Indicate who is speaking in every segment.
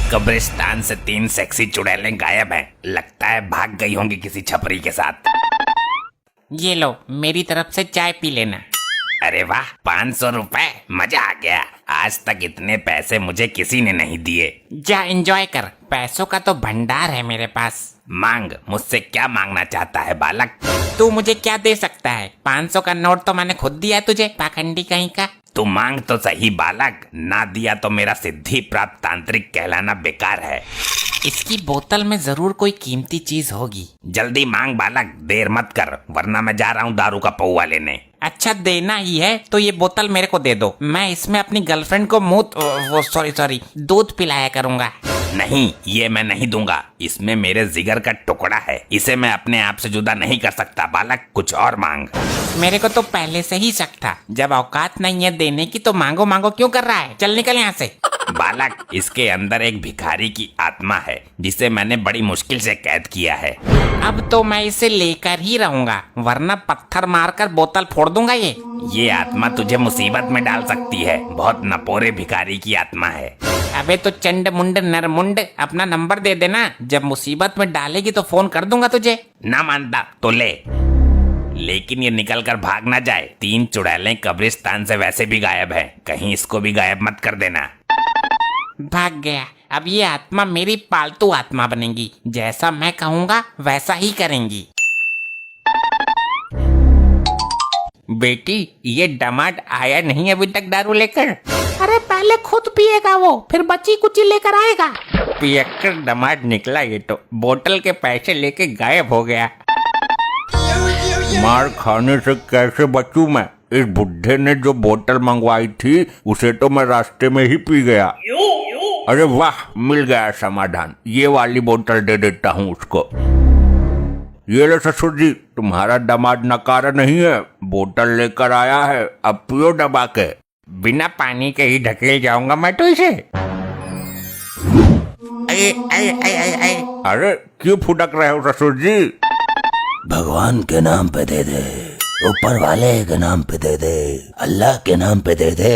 Speaker 1: कब्रिस्तान से 3 सेक्सी चुड़ैलें गायब हैं। लगता है भाग गई होंगी किसी छपरी के साथ।
Speaker 2: ये लो, मेरी तरफ से चाय पी लेना।
Speaker 1: अरे वाह, 500 रुपए, मजा आ गया। आज तक इतने पैसे मुझे किसी ने नहीं दिए।
Speaker 2: जा एंजॉय कर, पैसों का तो भंडार है मेरे पास।
Speaker 1: मांग, मुझसे क्या मांगना चाहता है बालक?
Speaker 2: तू मुझे क्या दे सकता है? 500 का नोट तो मैंने खुद दिया तुझे, पाखंडी कहीं का।
Speaker 1: तू मांग तो सही बालक, ना दिया तो मेरा सिद्धि प्राप्त तांत्रिक कहलाना बेकार है।
Speaker 2: इसकी बोतल में जरूर कोई कीमती चीज होगी।
Speaker 1: जल्दी मांग बालक, देर मत कर, वरना मैं जा रहा हूँ दारू का पौवा लेने।
Speaker 2: अच्छा, देना ही है तो ये बोतल मेरे को दे दो। मैं इसमें अपनी गर्लफ्रेंड को दूध पिलाया करूंगा।
Speaker 1: नहीं, ये मैं नहीं दूंगा। इसमें मेरे जिगर का टुकड़ा है, इसे मैं अपने आप से जुदा नहीं कर सकता बालक। कुछ और मांग।
Speaker 2: मेरे को तो पहले से ही शक था, जब औकात नहीं है देने की तो मांगो मांगो क्यों कर रहा है? चल निकल यहाँ से।
Speaker 1: बालक, इसके अंदर एक भिखारी की आत्मा है जिसे मैंने बड़ी मुश्किल से कैद किया है।
Speaker 2: अब तो मैं इसे लेकर ही रहूंगा, वरना पत्थर मारकर बोतल फोड़ दूंगा। ये
Speaker 1: आत्मा तुझे मुसीबत में डाल सकती है। बहुत नपोरे भिखारी की आत्मा है।
Speaker 2: अबे तो चंड मुंड नरमुंड, अपना नंबर दे देना, जब मुसीबत में डालेगी तो फोन कर दूंगा तुझे।
Speaker 1: ना मानता तो ले, लेकिन ये निकल कर भाग ना जाए। 3 चुड़ैलें कब्रिस्तान से वैसे भी गायब है, कहीं इसको भी गायब मत कर देना।
Speaker 2: भाग गया। अब ये आत्मा मेरी पालतू आत्मा बनेगी, जैसा मैं कहूँगा वैसा ही करेंगी। बेटी, ये दामाद आया नहीं अभी तक दारू लेकर?
Speaker 3: अरे पहले खुद पिएगा वो, फिर बची कुची लेकर आएगा।
Speaker 2: पियक्कर दामाद निकला ये तो, बोतल के पैसे लेके गायब हो गया।
Speaker 4: मार खाने से कैसे बचूं मैं? इस बुढ़े ने जो बोतल मंगवाई थी उसे तो मैं रास्ते में ही पी गया। अरे वाह, मिल गया समाधान। ये वाली बोतल दे देता हूँ उसको। ये ले ससुर जी, तुम्हारा दामाद नकारा नहीं है, बोतल लेकर आया है, अब पियो दबा के।
Speaker 2: बिना पानी के ही ढकेल जाऊंगा मैं तो इसे।
Speaker 4: अरे क्यों फुटक रहे हो ससुर जी?
Speaker 5: भगवान के नाम पे दे दे, ऊपर वाले के नाम पे दे दे, अल्लाह के नाम पे दे दे।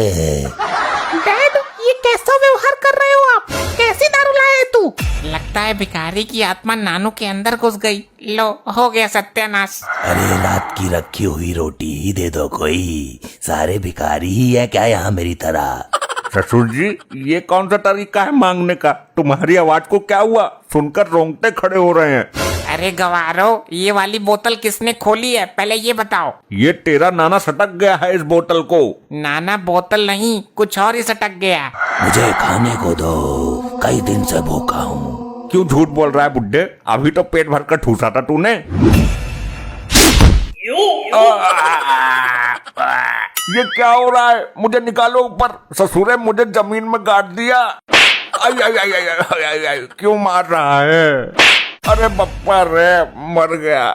Speaker 3: डैड, ये कैसा व्यवहार कर रहे हो आप? कैसी दारू लाए तू?
Speaker 2: लगता है भिखारी की आत्मा नानू के अंदर घुस गई। लो, हो गया सत्यानाश।
Speaker 5: अरे रात की रखी हुई रोटी ही दे दो कोई, सारे भिखारी ही है क्या यहाँ मेरी तरह?
Speaker 4: ससुर जी, ये कौन सा तरीका है मांगने का? तुम्हारी आवाज को क्या हुआ? सुनकर रोंगटे खड़े हो रहे हैं।
Speaker 2: अरे गवारो, ये वाली बोतल किसने खोली है, पहले ये बताओ।
Speaker 4: ये तेरा नाना सटक गया है इस बोतल को।
Speaker 2: नाना बोतल नहीं, कुछ और ही सटक गया।
Speaker 5: मुझे खाने को दो, कई दिन से भूखा हूँ।
Speaker 4: क्यों झूठ बोल रहा है बुड्ढे? अभी तो पेट भर कर ठूसा था तूने। ये क्या हो रहा है? मुझे निकालो ऊपर। ससुरे मुझे जमीन में गाड़ दिया। आई आई आई आई आई आई आई, क्यों मार रहा है? अरे बप्पा रे, मर गया।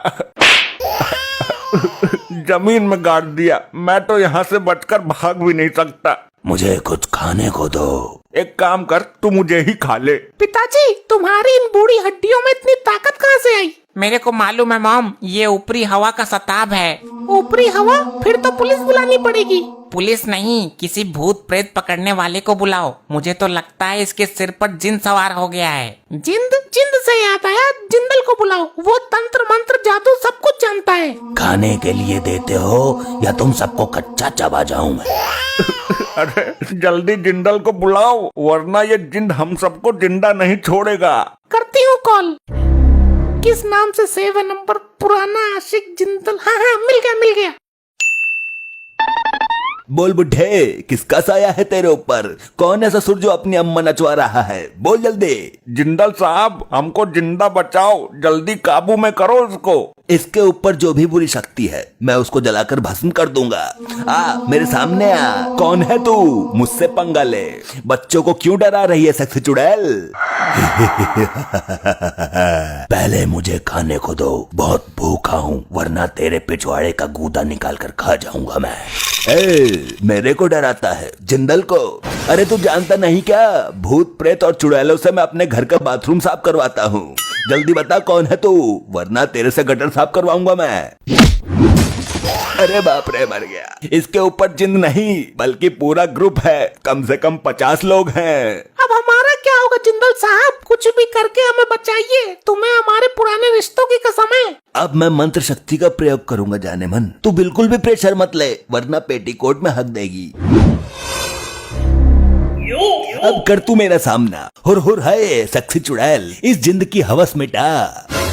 Speaker 4: जमीन में गाड़ दिया। मैं तो यहाँ से बचकर भाग भी नहीं सकता।
Speaker 5: मुझे कुछ खाने को दो।
Speaker 4: एक काम कर, तू मुझे ही खा ले।
Speaker 3: पिताजी, तुम्हारी इन बूढ़ी हड्डियों में इतनी ताकत कहाँ से आई?
Speaker 2: मेरे को मालूम है मॉम, ये ऊपरी हवा का सताब है।
Speaker 3: ऊपरी हवा? फिर तो पुलिस बुलानी पड़ेगी।
Speaker 2: पुलिस नहीं, किसी भूत प्रेत पकड़ने वाले को बुलाओ। मुझे तो लगता है इसके सिर पर जिन सवार हो गया है।
Speaker 3: जिंद से याद आया, जिंदल को बुलाओ, वो तंत्र मंत्र जादू सब कुछ जानता है।
Speaker 5: खाने के लिए देते हो या तुम सबको कच्चा चबा जाऊं मैं?
Speaker 4: अरे जल्दी जिंदल को बुलाओ, वरना ये जिंद हम सबको जिंदा नहीं छोड़ेगा।
Speaker 3: करती हूँ कॉल। किस नाम से सेव है नंबर? पुराना आशिक जिंदल। हाँ, मिल गया।
Speaker 5: बोल बुढ़े, किसका साया है तेरे ऊपर? कौन है ससुर जो अपनी अम्मा नचवा रहा है? बोल जल्दी।
Speaker 4: जिंदल साहब, हमको जिंदा बचाओ, जल्दी काबू में करो इसको।
Speaker 5: इसके ऊपर जो भी बुरी शक्ति है मैं उसको जलाकर भस्म कर दूंगा। मेरे सामने आ। कौन है तू? मुझसे पंगा ले। बच्चों को क्यों डरा रही है सेक्सी चुड़ैल? पहले मुझे खाने को दो, बहुत भूखा हूँ, वरना तेरे पिछवाड़े का गूदा निकाल कर खा जाऊंगा मैं। मेरे को डराता है? जिंदल को? अरे तू जानता नहीं क्या, भूत प्रेत और चुड़ैलों से मैं अपने घर का बाथरूम साफ करवाता हूँ। जल्दी बता कौन है तू, वरना तेरे से गटर साफ करवाऊंगा मैं। अरे बाप रे, मर गया। इसके ऊपर जिंद नहीं बल्कि पूरा ग्रुप है, कम से कम 50 लोग हैं।
Speaker 3: अब हमारा क्या होगा जिंदल साहब, कुछ भी करके हमें बचाइए, तुम्हें हमारे पुराने रिश्तों की कसम है।
Speaker 5: अब मैं मंत्र शक्ति का प्रयोग करूंगा जाने मन। तू बिल्कुल भी प्रेशर मत ले, वरना पेटीकोट में हक देगी। अब कर तू मेरा सामना। हुर है सक्सी चुड़ैल, इस जिंद की हवस मिटा।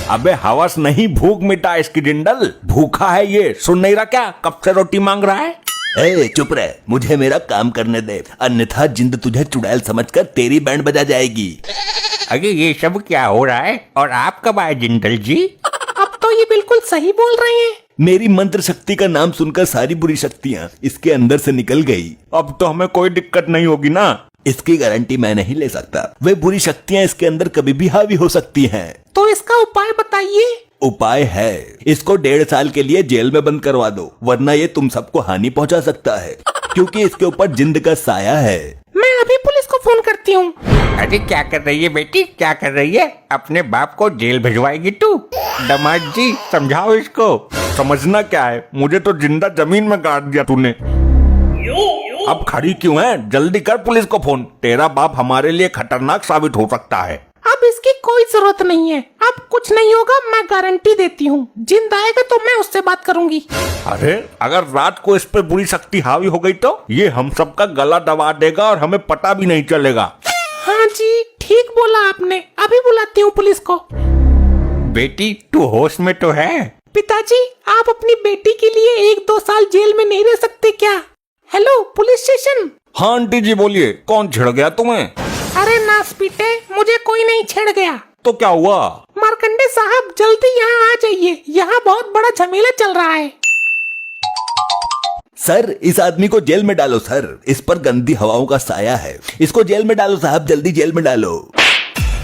Speaker 4: अबे हवस नहीं, भूख मिटा इसकी जिंदल। भूखा है ये, सुन नहीं रहा क्या? कब से रोटी मांग रहा है?
Speaker 5: ए चुप रह, मुझे मेरा काम करने दे, अन्यथा जिंद तुझे चुड़ैल समझकर तेरी बैंड बजा जाएगी।
Speaker 4: अरे ये सब क्या हो रहा है? और आप कब आए जिंदल जी?
Speaker 3: अब तो ये बिल्कुल सही बोल रहे हैं।
Speaker 5: मेरी मंत्र शक्ति का नाम सुनकर सारी बुरी शक्तियाँ इसके अंदर से निकल गई।
Speaker 4: अब तो हमें कोई दिक्कत नहीं होगी ना?
Speaker 5: इसकी गारंटी मैं नहीं ले सकता। वे बुरी शक्तियाँ इसके अंदर कभी भी हावी हो सकती हैं।
Speaker 3: तो इसका उपाय बताइए।
Speaker 5: उपाय है, इसको 1.5 साल के लिए जेल में बंद करवा दो, वरना ये तुम सबको हानि पहुंचा सकता है, क्योंकि इसके ऊपर जिंद का साया है।
Speaker 3: मैं अभी पुलिस को फोन करती हूँ।
Speaker 4: अरे क्या कर रही है बेटी, क्या कर रही है? अपने बाप को जेल भिजवाएगी तू? दामाद जी समझाओ इसको। समझना क्या है, मुझे तो जिंदा जमीन में गाड़ दिया तूने। अब खड़ी क्यों है? जल्दी कर पुलिस को फोन। तेरा बाप हमारे लिए खतरनाक साबित हो सकता है।
Speaker 3: अब इसकी कोई जरूरत नहीं है, अब कुछ नहीं होगा, मैं गारंटी देती हूँ। जिंद आएगा तो मैं उससे बात करूंगी।
Speaker 4: अरे अगर रात को इस पे बुरी शक्ति हावी हो गई तो ये हम सबका गला दबा देगा और हमें पता भी नहीं चलेगा।
Speaker 3: हाँ जी, ठीक बोला आपने। अभी बुलाती हूँ पुलिस को।
Speaker 4: बेटी तू होश में तो है?
Speaker 3: पिताजी, आप अपनी बेटी के लिए 1-2 साल जेल में नहीं रह सकते क्या? Hello police station.
Speaker 4: हाँ आंटी जी बोलिए, कौन छिड़ गया तुम्हें?
Speaker 3: अरे नास पीटे, मुझे कोई नहीं छेड़ गया।
Speaker 4: तो क्या हुआ?
Speaker 3: मार्कंडे साहब जल्दी यहाँ आ जाइए, यहाँ बहुत बड़ा झमेला चल रहा है।
Speaker 5: सर इस आदमी को जेल में डालो सर, इस पर गंदी हवाओं का साया है। इसको जेल में डालो साहब, जल्दी जेल में डालो।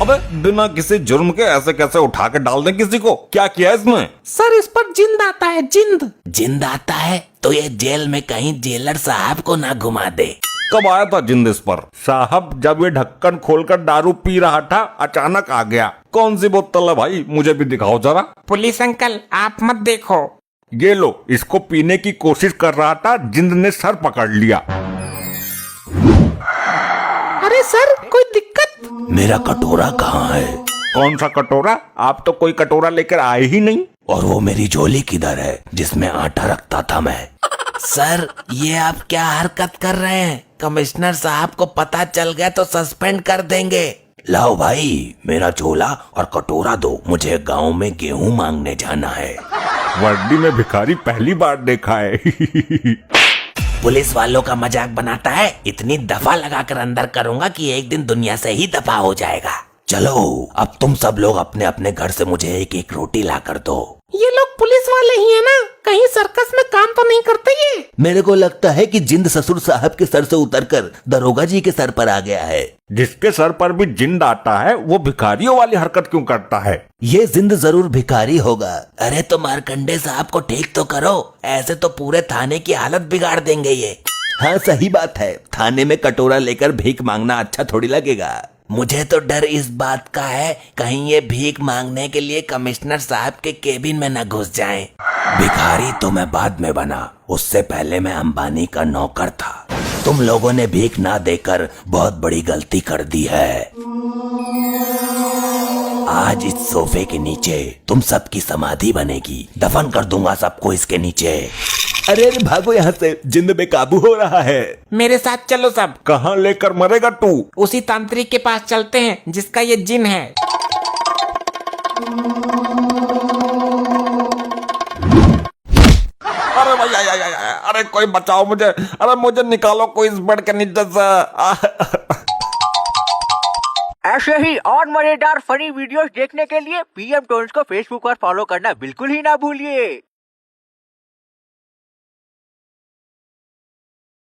Speaker 4: अबे बिना किसी जुर्म के ऐसे कैसे उठा के डाल दें किसी को? क्या किया इसने?
Speaker 3: सर इस पर जिंद आता है, जिंद।
Speaker 2: जिंद आता है तो ये जेल में कहीं जेलर साहब को ना घुमा दे।
Speaker 4: कब आया था जिंद इस पर? साहब जब ये ढक्कन खोलकर दारू पी रहा था अचानक आ गया। कौन सी बोतल है भाई, मुझे भी दिखाओ जरा।
Speaker 2: पुलिस अंकल आप मत देखो।
Speaker 4: ये लो, इसको पीने की कोशिश कर रहा था, जिंद ने सर पकड़ लिया।
Speaker 3: अरे सर कोई दिक्कत?
Speaker 5: मेरा कटोरा कहाँ है?
Speaker 4: कौन सा कटोरा? आप तो कोई कटोरा लेकर आए ही नहीं।
Speaker 5: और वो मेरी झोली किधर है जिसमें आटा रखता था मैं?
Speaker 2: सर ये आप क्या हरकत कर रहे हैं? कमिश्नर साहब को पता चल गया तो सस्पेंड कर देंगे।
Speaker 5: लाओ भाई मेरा झोला और कटोरा दो, मुझे गांव में गेहूं मांगने जाना है।
Speaker 4: वर्दी में भिखारी पहली बार देखा है।
Speaker 2: पुलिस वालों का मजाक बनाता है, इतनी दफा लगाकर अंदर करूंगा कि एक दिन दुनिया से ही दफा हो जाएगा।
Speaker 5: चलो अब तुम सब लोग अपने अपने घर से मुझे एक एक रोटी ला कर दो।
Speaker 3: ये लोग पुलिस वाले ही है ना? कहीं सर्कस में काम तो नहीं करते ये?
Speaker 5: मेरे को लगता है कि जिंद ससुर साहब के सर से उतरकर दरोगा जी के सर पर आ गया है।
Speaker 4: जिसके सर पर भी जिंद आता है वो भिखारियों वाली हरकत क्यों करता है?
Speaker 5: ये जिंद जरूर भिखारी होगा।
Speaker 2: अरे तो मार्कंडे साहब को ठीक तो करो, ऐसे तो पूरे थाने की हालत बिगाड़ देंगे ये।
Speaker 5: हाँ सही बात है, थाने में कटोरा लेकर भीख मांगना अच्छा थोड़ी लगेगा।
Speaker 2: मुझे तो डर इस बात का है कहीं ये भीख मांगने के लिए कमिश्नर साहब के केबिन में न घुस जाएं।
Speaker 5: भिखारी तो मैं बाद में बना, उससे पहले मैं अंबानी का नौकर था। तुम लोगों ने भीख ना देकर बहुत बड़ी गलती कर दी है। आज इस सोफे के नीचे तुम सबकी समाधि बनेगी, दफन कर दूंगा सबको इसके नीचे। अरे अरे भागो यहाँ से, जिंद बेकाबू हो रहा है।
Speaker 2: मेरे साथ चलो सब।
Speaker 4: कहाँ लेकर मरेगा तू?
Speaker 2: उसी तांत्रिक के पास चलते हैं जिसका ये जिन है।
Speaker 4: अरे भैया, अरे कोई बचाओ मुझे, अरे मुझे निकालो कोई इस बेड के नीचे से।
Speaker 6: ऐसे ही और मजेदार फनी वीडियोस देखने के लिए पीएम टोन्स को फेसबुक पर फॉलो करना बिल्कुल ही ना भूलिए।